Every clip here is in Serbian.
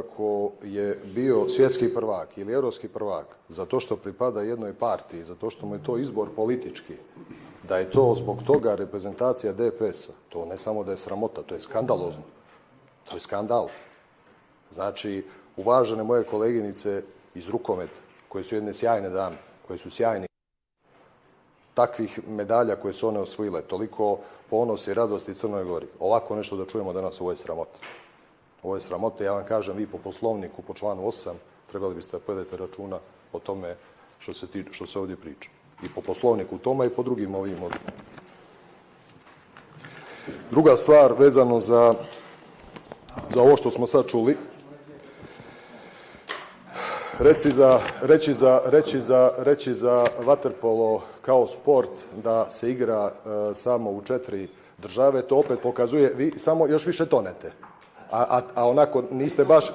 Ako je bio svjetski prvak ili europski prvak zato što pripada jednoj partiji, zato što mu je to izbor politički, da je to zbog toga reprezentacija DPS-a, to ne samo da je sramota, to je skandalozno. To je skandal. Znači, uvažene moje koleginice iz rukometa, koje su jedne sjajne dame, koje su sjajni, takvih medalja koje su one osvojile, toliko ponosa i radosti Crnoj Gori. Ovako nešto da čujemo danas, ovo je sramota. Ovo je sramota, ja vam kažem, vi po poslovniku, po članu 8, trebali biste da povedete računa o tome što se ovdje priča. I po poslovniku tome i po drugim ovim odlukama. Druga stvar vezano za ovo što smo sad čuli, reći za vaterpolo kao sport da se igra samo u 4 države, to opet pokazuje, vi samo još više tonete. A onako niste baš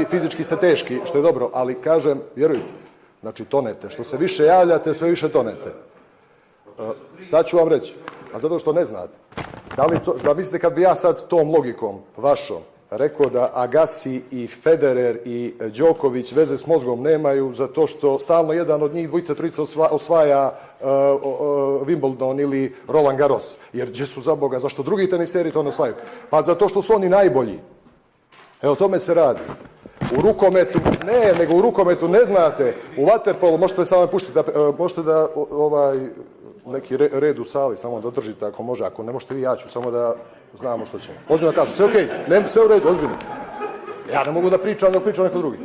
fizički ste teški, što je dobro, ali kažem, vjerujte, znači tonete. Što se više javljate, sve više tonete. Sad ću vam reći, a zato što ne znate, da mislite kad bi ja sad tom logikom vašom rekao da Agassi i Federer i Đoković veze s mozgom nemaju zato što stalno jedan od njih dvojica, trojica osvaja Wimbledon ili Roland Garros, jer gdje su za Boga, zašto drugi teniseri to ne osvajaju? Pa zato što su oni najbolji. Evo, o tome se radi. U rukometu, nego u rukometu ne znate, u vaterpolu možete samo puštiti, možete da neki red u sali samo da držite ako može, ako ne možete vi, ja ću samo da znamo što ćemo. Ozbiljno kažem, sve okej, sve u redu, ozbiljno. Ja ne mogu da pričam dok pričam neko drugi.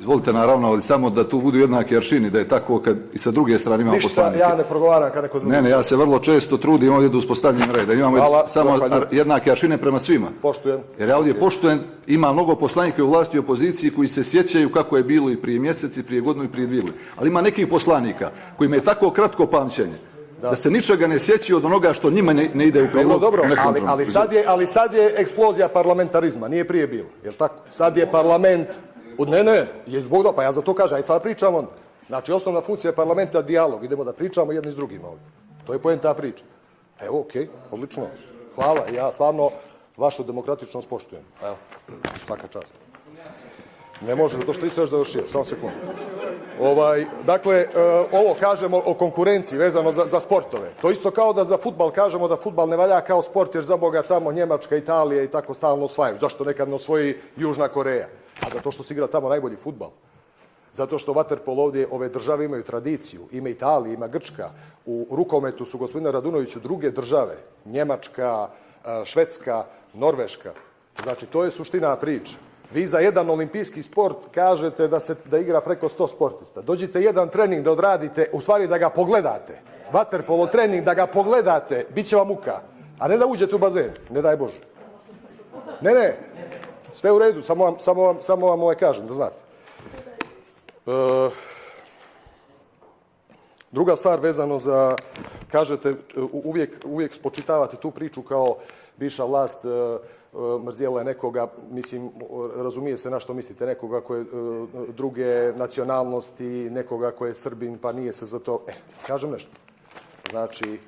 Izvolite, naravno, ali samo da tu budu jednaki aršini, da je tako kad i sa druge strane imamo poslanike. Ništa, ja ne progovaram kad neko drugi. Ne, ja se vrlo često trudim ovdje da uspostavljam red, da imamo samo jednake aršine prema svima. Poštujem. Jer ja ovdje poštujem, ima mnogo poslanika u vlasti i opoziciji koji se sjećaju kako je bilo i prije mjesec, i prije godinu, i prije 2 godine. Ali ima nekih poslanika kojima je tako kratko pamćenje, da se ničega ne sjećaju od onoga što njima ne ide u prilog. Dobro, ali sad je eksplozija parlamentarizma, nije prije bilo, jel tako? Sad je parlament. Ne, je zbog da, pa ja za to kažem, aj sad pričam onda. Znači, osnovna funkcija parlamenta je dijalog, idemo da pričamo jedni s drugima ovdje. To je poenta priča. Evo, okej, odlično. Hvala, ja stvarno vašu demokratičnost poštujem. Evo, svaka čast. Ne može, zato što nisi još završio, samo sekundu. Dakle, ovo kažemo o konkurenciji vezano za sportove. To isto kao da za fudbal kažemo da fudbal ne valja kao sport, jer za Boga tamo Njemačka, Italija i tako stalno osvajaju. Zašto nekad ne osvoji Južna Koreja? A zato što se igra tamo najbolji fudbal. Zato što vaterpolo ovdje, ove države imaju tradiciju. Ima Italija, ima Grčka. U rukometu su, gospodine Radunoviću, druge države. Njemačka, Švedska, Norveška. Znači, to je suština priče. Vi za jedan olimpijski sport kažete da igra preko 100 sportista. Dođite jedan trening da odradite, u stvari da ga pogledate. Vaterpolo trening da ga pogledate, bit će vam muka. A ne da uđete u bazen, ne daj Bože. Ne, sve u redu, samo vam kažem, da znate. Druga stvar vezano za, kažete, uvijek spočitavate tu priču kao bivša vlast mrzjela je nekoga, mislim, razumije se na što mislite, nekoga koje druge nacionalnosti, nekoga koje je Srbin, pa nije se za to. Kažem nešto. Znači,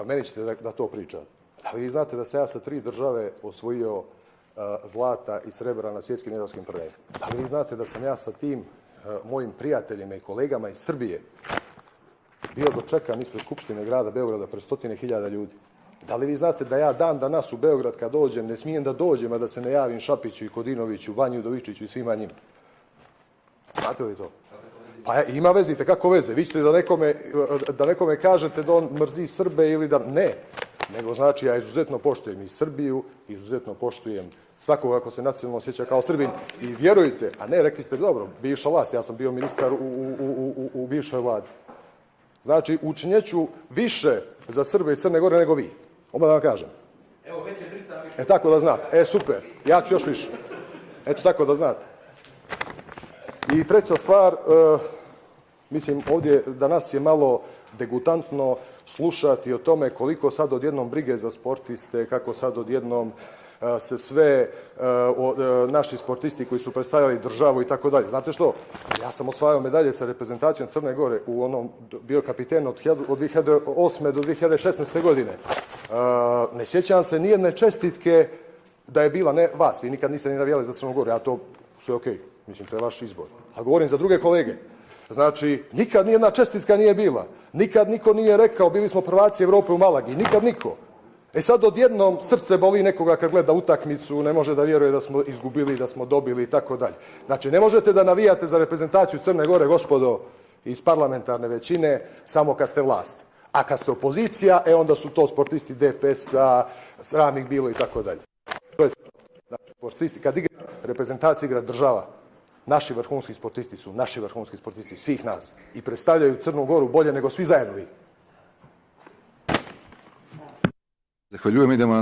meni ćete da to pričate. Ali vi znate da se ja sa 3 države osvojio zlata i srebra na svjetskim europskim prvenstvima. Da li vi znate da sam ja sa tim mojim prijateljima i kolegama iz Srbije bio dočekan ispred Skupštine grada Beograda pred 100.000 ljudi? Da li vi znate da ja dan danas u Beograd kad dođem ne smijem da dođem, a da se ne javim Šapiću i Kodinoviću, Vanji Udovičiću i svima njima? Znate li to? Pa ima veze, kako veze? Vi ćete da nekome kažete da on mrzi Srbe ili da... Ne. Nego znači ja izuzetno poštujem i Srbiju, izuzetno poštujem svakoga ko se nacionalno osjeća kao Srbin i vjerujte, a ne, rekli ste dobro, bivša vlast, ja sam bio ministar u bivšoj vladi. Znači, učinjeću više za Srbe i Crne Gore nego vi. Odmah da vam kažem. Evo, već je pristao više. Tako da znate. Super. Ja ću još više. Eto, tako da znate. I treća stvar, mislim, ovdje danas je malo degutantno slušati o tome koliko sad odjednom brige za sportiste, kako sad odjednom se sve naši sportisti koji su predstavljali državu i tako dalje. Znate što? Ja sam osvajao medalje sa reprezentacijom Crne Gore u onom, bio kapiten od 2008. do 2016. godine. Ne sjećam se nijedne čestitke da je bila, ne vas, vi nikad niste ni navijali za Crnu Goru, ja to sve okej, mislim, to je vaš izbor. A govorim za druge kolege. Znači, nikad nijedna čestitka nije bila, nikad niko nije rekao, bili smo prvaci Evrope u Malagi, nikad niko. E sad odjednom srce boli nekoga kad gleda utakmicu, ne može da vjeruje da smo izgubili, da smo dobili i tako dalje. Znači, ne možete da navijate za reprezentaciju Crne Gore, gospodo, iz parlamentarne većine, samo kad ste vlast. A kad ste opozicija, onda su to sportisti DPS-a, sramnih bilo i tako dalje. To je sportisti. Kad igra reprezentacija, igra država. Naši vrhunski sportisti su naši vrhunski sportisti, svih nas. I predstavljaju Crnu Goru bolje nego svi zajedno vi. Zahvaljujem, idemo na